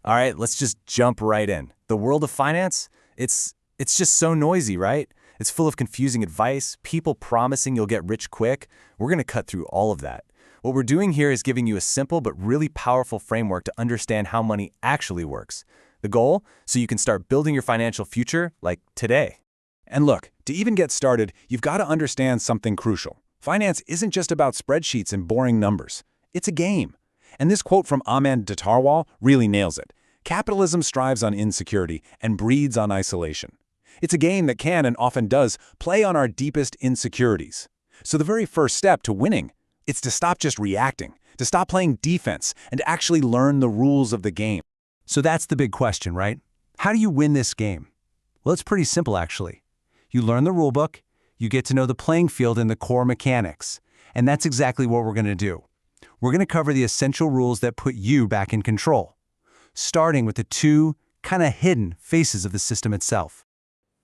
All right, let's just jump right in. The world of finance, it's just so noisy, right? It's full of confusing advice, people promising you'll get rich quick. We're going to cut through all of that. What we're doing here is giving you a simple but really powerful framework to understand how money actually works. The goal? So you can start building your financial future like today. And look, to even get started, you've got to understand something crucial. Finance isn't just about spreadsheets and boring numbers. It's a game. And this quote from Anand Datarwal really nails it. Capitalism strives on insecurity and breeds on isolation. It's a game that can, and often does, play on our deepest insecurities. So the very first step to winning, it's to stop just reacting, to stop playing defense, and actually learn the rules of the game. So that's the big question, right? How do you win this game? Well, it's pretty simple, actually. You learn the rulebook, you get to know the playing field and the core mechanics. And that's exactly what we're going to do. We're going to cover the essential rules that put you back in control, starting with the two kind of hidden faces of the system itself.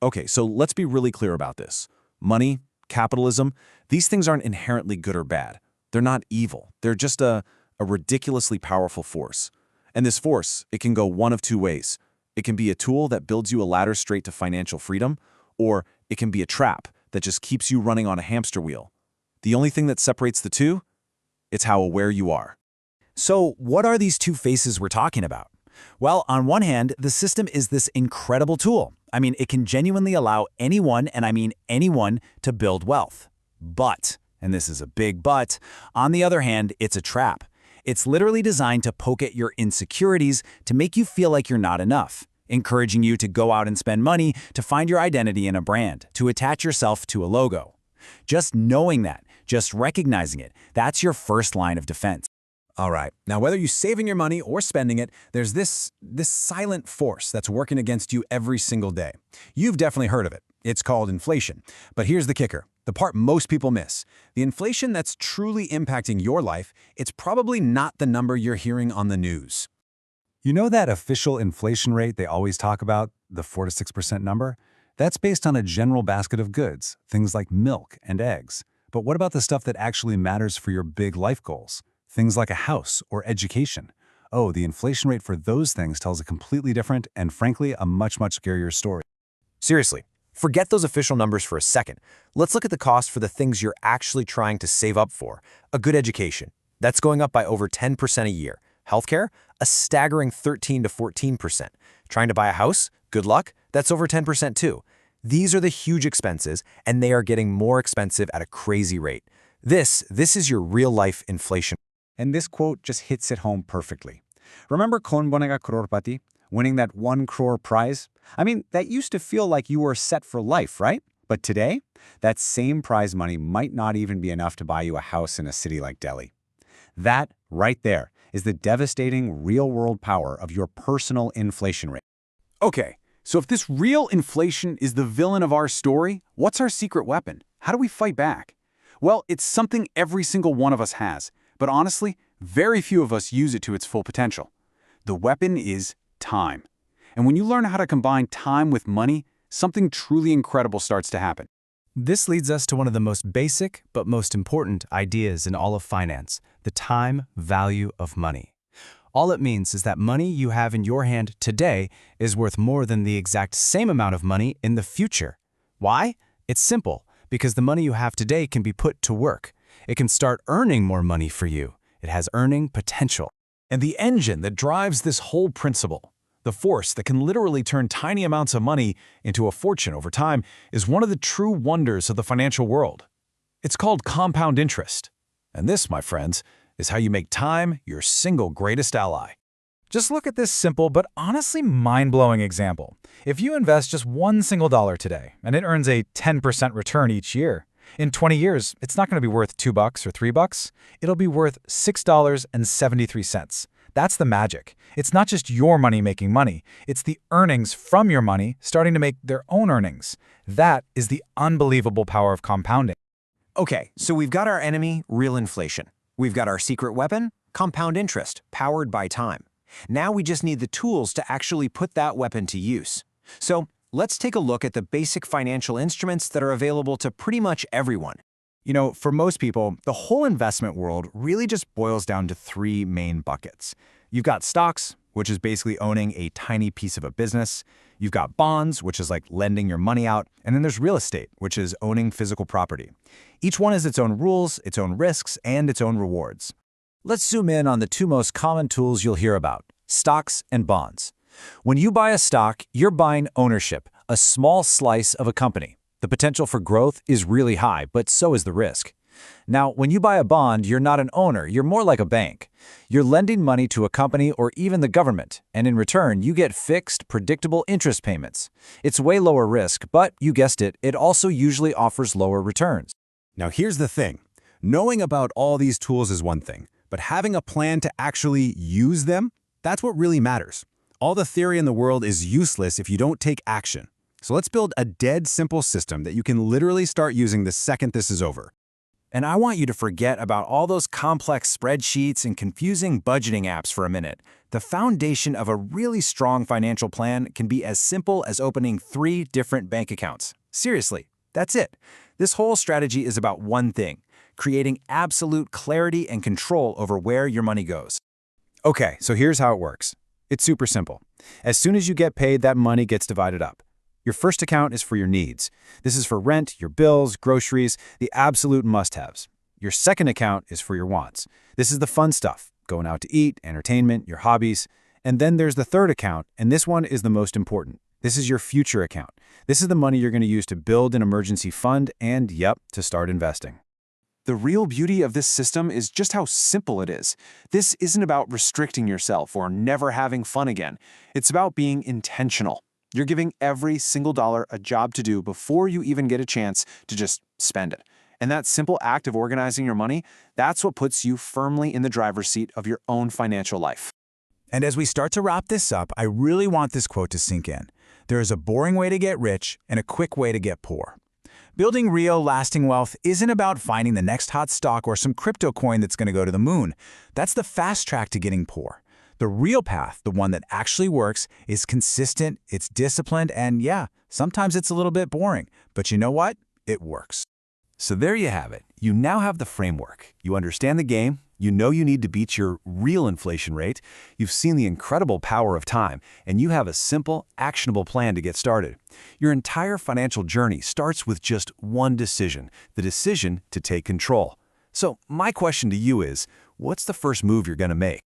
Okay, so let's be really clear about this. Money, capitalism, these things aren't inherently good or bad. They're not evil. They're just a ridiculously powerful force. And this force, it can go one of two ways. It can be a tool that builds you a ladder straight to financial freedom, or it can be a trap that just keeps you running on a hamster wheel. The only thing that separates the two? It's how aware you are. So what are these two faces we're talking about? Well, on one hand, the system is this incredible tool. I mean, it can genuinely allow anyone, and I mean anyone, to build wealth. But, and this is a big but, on the other hand, it's a trap. It's literally designed to poke at your insecurities to make you feel like you're not enough, encouraging you to go out and spend money to find your identity in a brand, to attach yourself to a logo. Just knowing that, just recognizing it, that's your first line of defense. All right, now whether you're saving your money or spending it, there's this silent force that's working against you every single day. You've definitely heard of it. It's called inflation. But here's the kicker, the part most people miss. The inflation that's truly impacting your life, it's probably not the number you're hearing on the news. You know that official inflation rate they always talk about, the 4 to 6% number? That's based on a general basket of goods, things like milk and eggs. But what about the stuff that actually matters for your big life goals? Things like a house or education. Oh, the inflation rate for those things tells a completely different and, frankly, a much scarier story. Seriously, forget those official numbers for a second. Let's look at the cost for the things you're actually trying to save up for. A good education. That's going up by over 10% a year. Healthcare? A staggering 13 to 14%. Trying to buy a house? Good luck. That's over 10% too. These are the huge expenses, and they are getting more expensive at a crazy rate. This is your real-life inflation. And this quote just hits it home perfectly. Remember Kaun Banega Crorepati, winning that 1 crore prize? I mean, that used to feel like you were set for life, right? But today, that same prize money might not even be enough to buy you a house in a city like Delhi. That, right there, is the devastating real-world power of your personal inflation rate. Okay, so if this real inflation is the villain of our story, what's our secret weapon? How do we fight back? Well, it's something every single one of us has. But honestly, very few of us use it to its full potential. The weapon is time. And when you learn how to combine time with money, something truly incredible starts to happen. This leads us to one of the most basic but most important ideas in all of finance, the time value of money. All it means is that money you have in your hand today is worth more than the exact same amount of money in the future. Why? It's simple, because the money you have today can be put to work. It can start earning more money for you. It has earning potential. And the engine that drives this whole principle, the force that can literally turn tiny amounts of money into a fortune over time, is one of the true wonders of the financial world. It's called compound interest. And this, my friends, is how you make time your single greatest ally. Just look at this simple but honestly mind-blowing example. If you invest just $1 single today and it earns a 10% return each year, in 20 years, it's not going to be worth $2 or $3. It'll be worth $6.73. That's the magic. It's not just your money making money. It's the earnings from your money starting to make their own earnings. That is the unbelievable power of compounding. Okay, so we've got our enemy, real inflation. We've got our secret weapon, compound interest, powered by time. Now we just need the tools to actually put that weapon to use. So let's take a look at the basic financial instruments that are available to pretty much everyone. You know, for most people, the whole investment world really just boils down to 3 main buckets. You've got stocks, which is basically owning a tiny piece of a business. You've got bonds, which is like lending your money out. And then there's real estate, which is owning physical property. Each one has its own rules, its own risks, and its own rewards. Let's zoom in on the two most common tools you'll hear about: stocks and bonds. When you buy a stock, you're buying ownership, a small slice of a company. The potential for growth is really high, but so is the risk. Now, when you buy a bond, you're not an owner, you're more like a bank. You're lending money to a company or even the government, and in return, you get fixed, predictable interest payments. It's way lower risk, but you guessed it, it also usually offers lower returns. Now here's the thing. Knowing about all these tools is one thing, but having a plan to actually use them, that's what really matters. All the theory in the world is useless if you don't take action. So let's build a dead simple system that you can literally start using the second this is over. And I want you to forget about all those complex spreadsheets and confusing budgeting apps for a minute. The foundation of a really strong financial plan can be as simple as opening 3 different bank accounts. Seriously, that's it. This whole strategy is about one thing: creating absolute clarity and control over where your money goes. Okay, so here's how it works. It's super simple. As soon as you get paid, that money gets divided up. Your first account is for your needs. This is for rent, your bills, groceries, the absolute must-haves. Your second account is for your wants. This is the fun stuff, going out to eat, entertainment, your hobbies. And then there's the third account, and this one is the most important. This is your future account. This is the money you're going to use to build an emergency fund and, yep, to start investing. The real beauty of this system is just how simple it is. This isn't about restricting yourself or never having fun again. It's about being intentional. You're giving every single dollar a job to do before you even get a chance to just spend it. And that simple act of organizing your money, that's what puts you firmly in the driver's seat of your own financial life. And as we start to wrap this up, I really want this quote to sink in. There is a boring way to get rich and a quick way to get poor. Building real, lasting wealth isn't about finding the next hot stock or some crypto coin that's going to go to the moon. That's the fast track to getting poor. The real path, the one that actually works, is consistent, it's disciplined, and yeah, sometimes it's a little bit boring. But you know what? It works. So there you have it. You now have the framework. You understand the game. You know you need to beat your real inflation rate. You've seen the incredible power of time, and you have a simple, actionable plan to get started. Your entire financial journey starts with just one decision, the decision to take control. So my question to you is, what's the first move you're going to make?